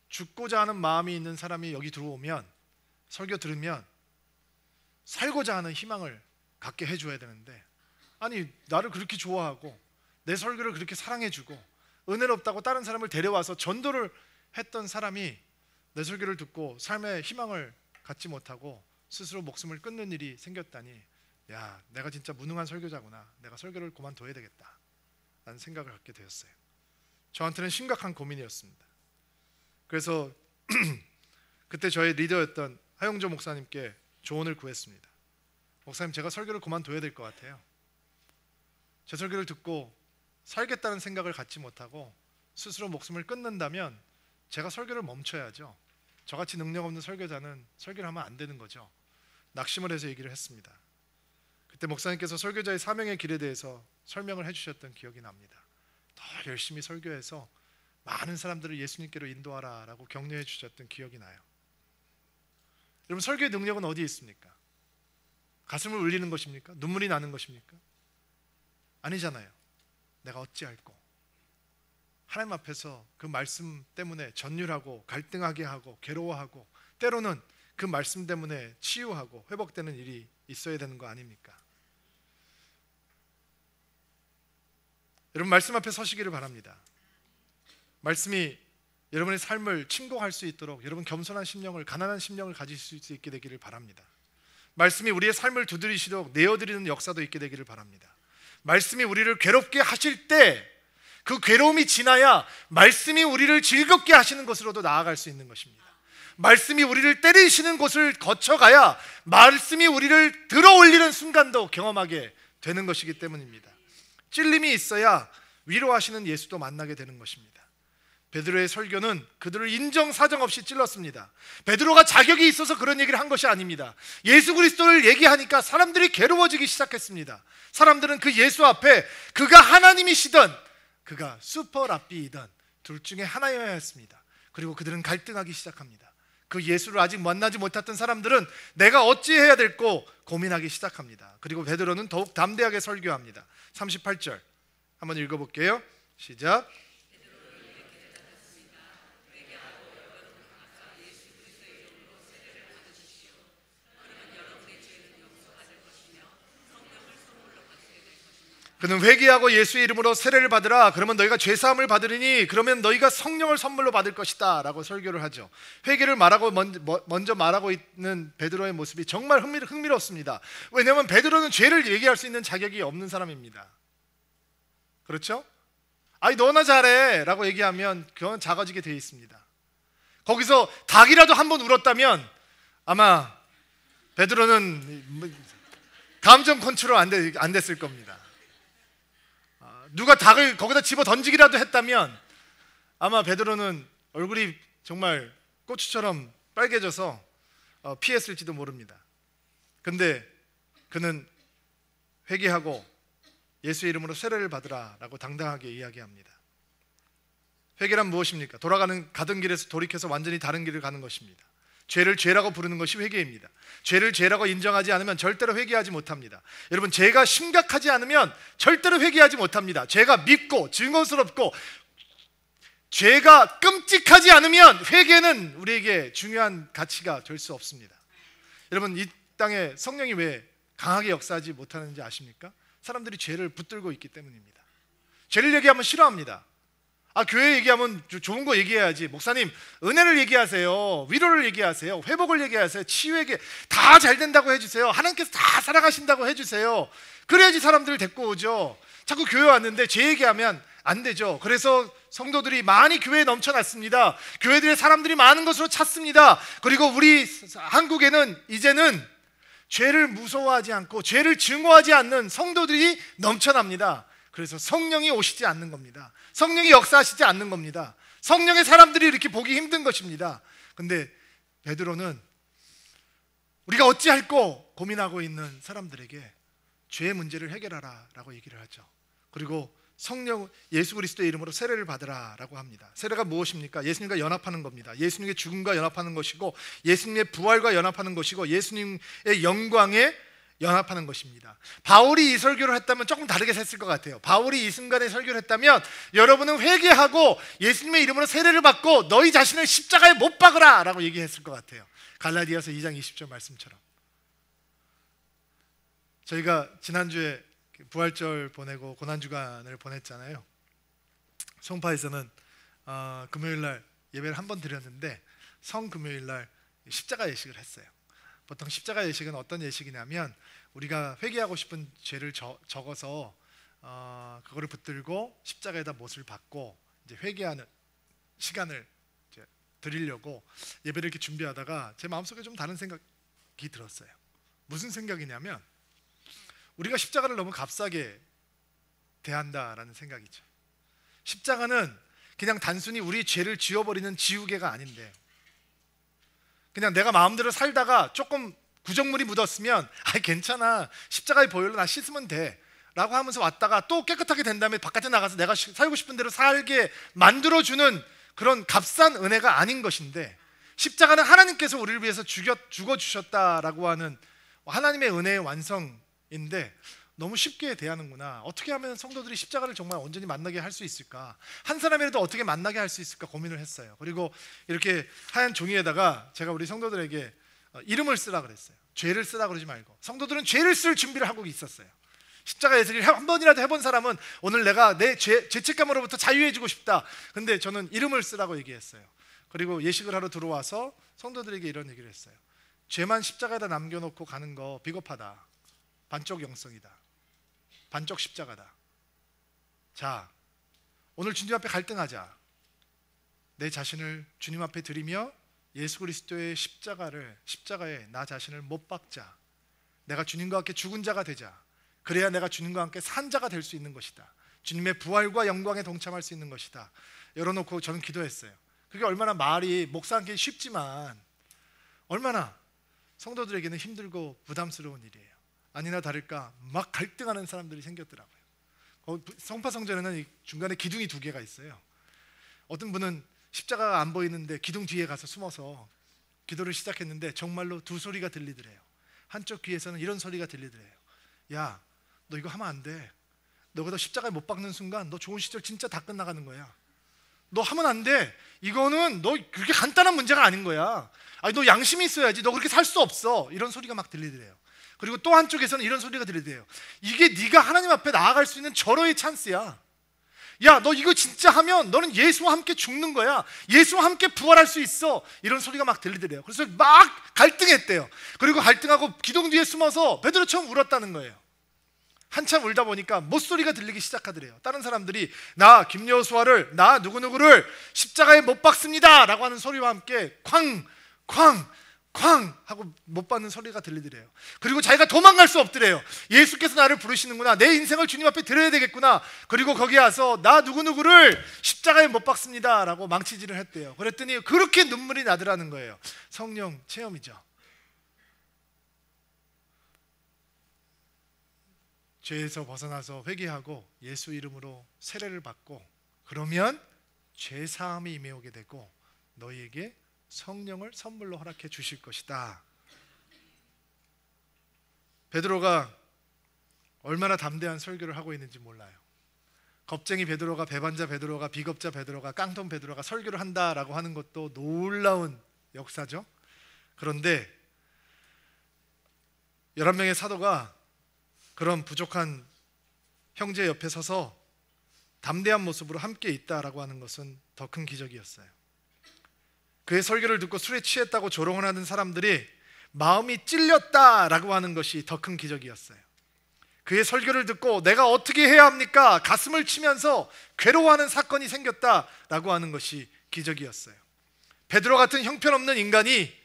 죽고자 하는 마음이 있는 사람이 여기 들어오면, 설교 들으면 살고자 하는 희망을 갖게 해줘야 되는데, 아니 나를 그렇게 좋아하고 내 설교를 그렇게 사랑해주고 은혜롭다고 다른 사람을 데려와서 전도를 했던 사람이 내 설교를 듣고 삶의 희망을 갖지 못하고 스스로 목숨을 끊는 일이 생겼다니, 야, 내가 진짜 무능한 설교자구나, 내가 설교를 그만둬야 되겠다 라는 생각을 갖게 되었어요. 저한테는 심각한 고민이었습니다. 그래서 그때 저의 리더였던 하용조 목사님께 조언을 구했습니다. 목사님, 제가 설교를 그만둬야 될 것 같아요. 제 설교를 듣고 살겠다는 생각을 갖지 못하고 스스로 목숨을 끊는다면 제가 설교를 멈춰야죠. 저같이 능력 없는 설교자는 설교를 하면 안 되는 거죠. 낙심을 해서 얘기를 했습니다. 그때 목사님께서 설교자의 사명의 길에 대해서 설명을 해주셨던 기억이 납니다. 더 열심히 설교해서 많은 사람들을 예수님께로 인도하라 라고 격려해 주셨던 기억이 나요. 여러분, 설교의 능력은 어디에 있습니까? 가슴을 울리는 것입니까? 눈물이 나는 것입니까? 아니잖아요. 내가 어찌할꼬, 하나님 앞에서 그 말씀 때문에 전율하고 갈등하게 하고 괴로워하고 때로는 그 말씀 때문에 치유하고 회복되는 일이 있어야 되는 거 아닙니까? 여러분, 말씀 앞에 서시기를 바랍니다. 말씀이 여러분의 삶을 침공할 수 있도록 여러분 겸손한 심령을, 가난한 심령을 가지실 수 있게 되기를 바랍니다. 말씀이 우리의 삶을 두드리시도록 내어드리는 역사도 있게 되기를 바랍니다. 말씀이 우리를 괴롭게 하실 때 그 괴로움이 지나야 말씀이 우리를 즐겁게 하시는 것으로도 나아갈 수 있는 것입니다. 말씀이 우리를 때리시는 곳을 거쳐가야 말씀이 우리를 들어올리는 순간도 경험하게 되는 것이기 때문입니다. 찔림이 있어야 위로하시는 예수도 만나게 되는 것입니다. 베드로의 설교는 그들을 인정사정 없이 찔렀습니다. 베드로가 자격이 있어서 그런 얘기를 한 것이 아닙니다. 예수 그리스도를 얘기하니까 사람들이 괴로워지기 시작했습니다. 사람들은 그 예수 앞에 그가 하나님이시던 그가 슈퍼랍비이던 둘 중에 하나여야 했습니다. 그리고 그들은 갈등하기 시작합니다. 그 예수를 아직 만나지 못했던 사람들은 내가 어찌해야 될고 고민하기 시작합니다. 그리고 베드로는 더욱 담대하게 설교합니다. 38절 한번 읽어볼게요. 시작. 그는 회개하고 예수의 이름으로 세례를 받으라. 그러면 너희가 죄사함을 받으리니 그러면 너희가 성령을 선물로 받을 것이다 라고 설교를 하죠. 회개를 먼저 말하고 있는 베드로의 모습이 정말 흥미롭습니다. 왜냐하면 베드로는 죄를 얘기할 수 있는 자격이 없는 사람입니다. 그렇죠? 아니 너나 잘해 라고 얘기하면 그건 작아지게 되어 있습니다. 거기서 닭이라도 한 번 울었다면 아마 베드로는 감정 컨트롤 안 됐을 겁니다. 누가 닭을 거기다 집어 던지기라도 했다면 아마 베드로는 얼굴이 정말 고추처럼 빨개져서 피했을지도 모릅니다. 근데 그는 회개하고 예수의 이름으로 세례를 받으라 라고 당당하게 이야기합니다. 회개란 무엇입니까? 가던 길에서 돌이켜서 완전히 다른 길을 가는 것입니다. 죄를 죄라고 부르는 것이 회개입니다. 죄를 죄라고 인정하지 않으면 절대로 회개하지 못합니다. 여러분, 죄가 심각하지 않으면 절대로 회개하지 못합니다. 죄가 밉고 증오스럽고 죄가 끔찍하지 않으면 회개는 우리에게 중요한 가치가 될 수 없습니다. 여러분, 이 땅에 성령이 왜 강하게 역사하지 못하는지 아십니까? 사람들이 죄를 붙들고 있기 때문입니다. 죄를 얘기하면 싫어합니다. 교회 얘기하면 좋은 거 얘기해야지. 목사님, 은혜를 얘기하세요. 위로를 얘기하세요. 회복을 얘기하세요. 치유 얘기 다 잘 된다고 해주세요. 하나님께서 다 살아가신다고 해주세요. 그래야지 사람들을 데리고 오죠. 자꾸 교회 왔는데 죄 얘기하면 안 되죠. 그래서 성도들이 많이 교회에 넘쳐났습니다. 교회들의 사람들이 많은 것으로 찼습니다. 그리고 우리 한국에는 이제는 죄를 무서워하지 않고 죄를 증오하지 않는 성도들이 넘쳐납니다. 그래서 성령이 오시지 않는 겁니다. 성령이 역사하시지 않는 겁니다. 성령의 사람들이 이렇게 보기 힘든 것입니다. 근데 베드로는 우리가 어찌할꼬 고민하고 있는 사람들에게 죄의 문제를 해결하라 라고 얘기를 하죠. 그리고 성령 예수 그리스도의 이름으로 세례를 받으라 라고 합니다. 세례가 무엇입니까? 예수님과 연합하는 겁니다. 예수님의 죽음과 연합하는 것이고 예수님의 부활과 연합하는 것이고 예수님의 영광에 연합하는 것입니다. 바울이 이 설교를 했다면 조금 다르게 했을 것 같아요. 바울이 이 순간에 설교를 했다면 여러분은 회개하고 예수님의 이름으로 세례를 받고 너희 자신을 십자가에 못 박으라 라고 얘기했을 것 같아요. 갈라디아서 2장 20절 말씀처럼. 저희가 지난주에 부활절 보내고 고난주간을 보냈잖아요. 송파에서는 금요일날 예배를 한 번 드렸는데 성금요일날 십자가 예식을 했어요. 보통 십자가 예식은 어떤 예식이냐면 우리가 회개하고 싶은 죄를 적어서 그거를 붙들고 십자가에다 못을 박고 이제 회개하는 시간을 이제 드리려고 예배를 이렇게 준비하다가 제 마음속에 좀 다른 생각이 들었어요. 무슨 생각이냐면 우리가 십자가를 너무 값싸게 대한다라는 생각이죠. 십자가는 그냥 단순히 우리 죄를 지워버리는 지우개가 아닌데 그냥 내가 마음대로 살다가 조금 구정물이 묻었으면 괜찮아, 십자가의 보혈로 나 씻으면 돼 라고 하면서 왔다가 또 깨끗하게 된 다음에 바깥에 나가서 내가 살고 싶은 대로 살게 만들어주는 그런 값싼 은혜가 아닌 것인데, 십자가는 하나님께서 우리를 위해서 죽어주셨다라고 하는 하나님의 은혜의 완성인데 너무 쉽게 대하는구나. 어떻게 하면 성도들이 십자가를 정말 온전히 만나게 할 수 있을까? 한 사람이라도 어떻게 만나게 할 수 있을까 고민을 했어요. 그리고 이렇게 하얀 종이에다가 제가 우리 성도들에게 이름을 쓰라 그랬어요. 죄를 쓰라 그러지 말고. 성도들은 죄를 쓸 준비를 하고 있었어요. 십자가 예수를 한 번이라도 해본 사람은 오늘 내가 내 죄책감으로부터 자유해지고 싶다. 근데 저는 이름을 쓰라고 얘기했어요. 그리고 예식을 하러 들어와서 성도들에게 이런 얘기를 했어요. 죄만 십자가에다 남겨놓고 가는 거 비겁하다. 반쪽 영성이다. 반쪽 십자가다. 자, 오늘 주님 앞에 갈등하자. 내 자신을 주님 앞에 드리며 예수 그리스도의 십자가에 나 자신을 못 박자. 내가 주님과 함께 죽은 자가 되자. 그래야 내가 주님과 함께 산 자가 될 수 있는 것이다. 주님의 부활과 영광에 동참할 수 있는 것이다. 열어놓고 저는 기도했어요. 그게 얼마나 말이 목사하기 쉽지만 얼마나 성도들에게는 힘들고 부담스러운 일이에요. 아니나 다를까 막 갈등하는 사람들이 생겼더라고요. 성파성전에는 이 중간에 기둥이 2개가 있어요. 어떤 분은 십자가가 안 보이는데 기둥 뒤에 가서 숨어서 기도를 시작했는데 정말로 2소리가 들리더래요. 한쪽 귀에서는 이런 소리가 들리더래요. 야, 너 이거 하면 안 돼. 너가 십자가에 못 박는 순간 너 좋은 시절 진짜 다 끝나가는 거야. 너 하면 안 돼. 이거는 너 그렇게 간단한 문제가 아닌 거야. 아니, 너 양심이 있어야지. 너 그렇게 살 수 없어. 이런 소리가 막 들리더래요. 그리고 또 한쪽에서는 이런 소리가 들리대요. 이게 네가 하나님 앞에 나아갈 수 있는 절호의 찬스야. 야, 너 이거 진짜 하면 너는 예수와 함께 죽는 거야. 예수와 함께 부활할 수 있어. 이런 소리가 막 들리더래요. 그래서 막 갈등했대요. 그리고 갈등하고 기둥 뒤에 숨어서 베드로처럼 울었다는 거예요. 한참 울다 보니까 못소리가 들리기 시작하더래요. 다른 사람들이 나 김여호수아를, 나 누구누구를 십자가에 못 박습니다 라고 하는 소리와 함께 쾅 하고 못 박는 소리가 들리더래요. 그리고 자기가 도망갈 수 없더래요. 예수께서 나를 부르시는구나, 내 인생을 주님 앞에 드려야 되겠구나. 그리고 거기 와서 나 누구누구를 십자가에 못 박습니다 라고 망치질을 했대요. 그랬더니 그렇게 눈물이 나더라는 거예요. 성령 체험이죠. 죄에서 벗어나서 회개하고 예수 이름으로 세례를 받고 그러면 죄사함이 임해오게 되고 너희에게 성령을 선물로 허락해 주실 것이다. 베드로가 얼마나 담대한 설교를 하고 있는지 몰라요. 겁쟁이 베드로가, 배반자 베드로가, 비겁자 베드로가, 깡통 베드로가 설교를 한다라고 하는 것도 놀라운 역사죠. 그런데 11명의 사도가 그런 부족한 형제 옆에 서서 담대한 모습으로 함께 있다라고 하는 것은 더 큰 기적이었어요. 그의 설교를 듣고 술에 취했다고 조롱을 하는 사람들이 마음이 찔렸다라고 하는 것이 더 큰 기적이었어요. 그의 설교를 듣고 내가 어떻게 해야 합니까? 가슴을 치면서 괴로워하는 사건이 생겼다라고 하는 것이 기적이었어요. 베드로 같은 형편없는 인간이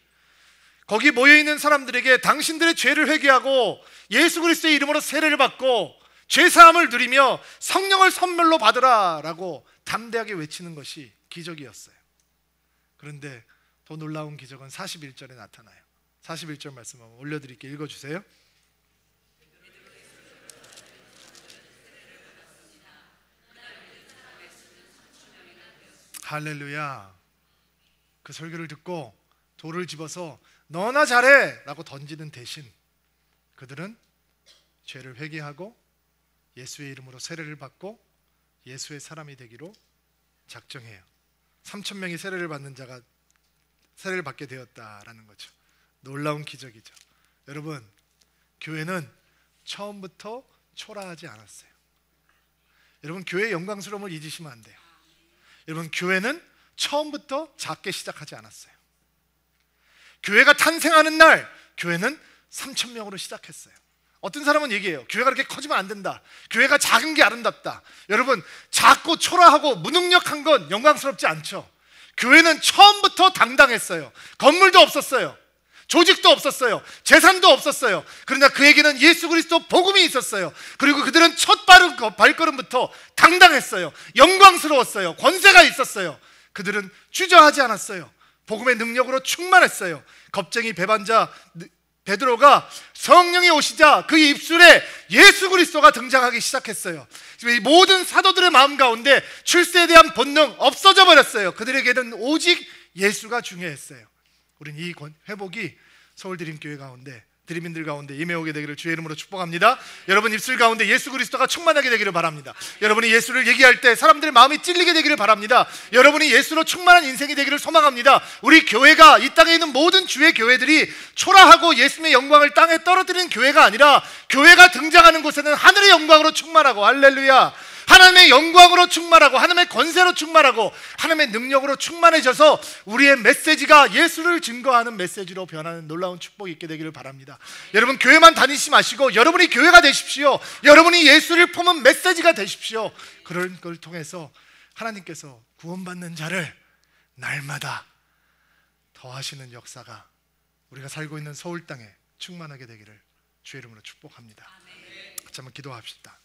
거기 모여있는 사람들에게 당신들의 죄를 회개하고 예수 그리스도의 이름으로 세례를 받고 죄사함을 누리며 성령을 선물로 받으라라고 담대하게 외치는 것이 기적이었어요. 그런데 더 놀라운 기적은 41절에 나타나요. 41절 말씀 한번 올려드릴게요. 읽어주세요. 할렐루야. 그 설교를 듣고 돌을 집어서 너나 잘해 라고 던지는 대신 그들은 죄를 회개하고 예수의 이름으로 세례를 받고 예수의 사람이 되기로 작정해요. 3,000명이 세례를 받는 자가 세례를 받게 되었다라는 거죠. 놀라운 기적이죠. 여러분, 교회는 처음부터 초라하지 않았어요. 여러분, 교회의 영광스러움을 잊으시면 안 돼요. 여러분, 교회는 처음부터 작게 시작하지 않았어요. 교회가 탄생하는 날 교회는 3,000명으로 시작했어요. 어떤 사람은 얘기해요. 교회가 그렇게 커지면 안 된다. 교회가 작은 게 아름답다. 여러분, 작고 초라하고 무능력한 건 영광스럽지 않죠. 교회는 처음부터 당당했어요. 건물도 없었어요. 조직도 없었어요. 재산도 없었어요. 그러나 그에게는 예수 그리스도 복음이 있었어요. 그리고 그들은 첫 발걸음부터 당당했어요. 영광스러웠어요. 권세가 있었어요. 그들은 주저하지 않았어요. 복음의 능력으로 충만했어요. 겁쟁이 배반자 베드로가 성령이 오시자 그 입술에 예수 그리스도가 등장하기 시작했어요. 이 모든 사도들의 마음 가운데 출세에 대한 본능 없어져 버렸어요. 그들에게는 오직 예수가 중요했어요. 우리는 이 회복이 서울드림교회 가운데 드림인들 가운데 임해오게 되기를 주의 이름으로 축복합니다. 여러분 입술 가운데 예수 그리스도가 충만하게 되기를 바랍니다. 여러분이 예수를 얘기할 때 사람들의 마음이 찔리게 되기를 바랍니다. 여러분이 예수로 충만한 인생이 되기를 소망합니다. 우리 교회가 이 땅에 있는 모든 주의 교회들이 초라하고 예수님의 영광을 땅에 떨어뜨리는 교회가 아니라 교회가 등장하는 곳에는 하늘의 영광으로 충만하고 할렐루야, 하나님의 영광으로 충만하고 하나님의 권세로 충만하고 하나님의 능력으로 충만해져서 우리의 메시지가 예수를 증거하는 메시지로 변하는 놀라운 축복이 있게 되기를 바랍니다. 여러분 교회만 다니지 마시고 여러분이 교회가 되십시오. 여러분이 예수를 품은 메시지가 되십시오. 그런 걸 통해서 하나님께서 구원받는 자를 날마다 더하시는 역사가 우리가 살고 있는 서울 땅에 충만하게 되기를 주의 이름으로 축복합니다. 같이 한번 기도합시다.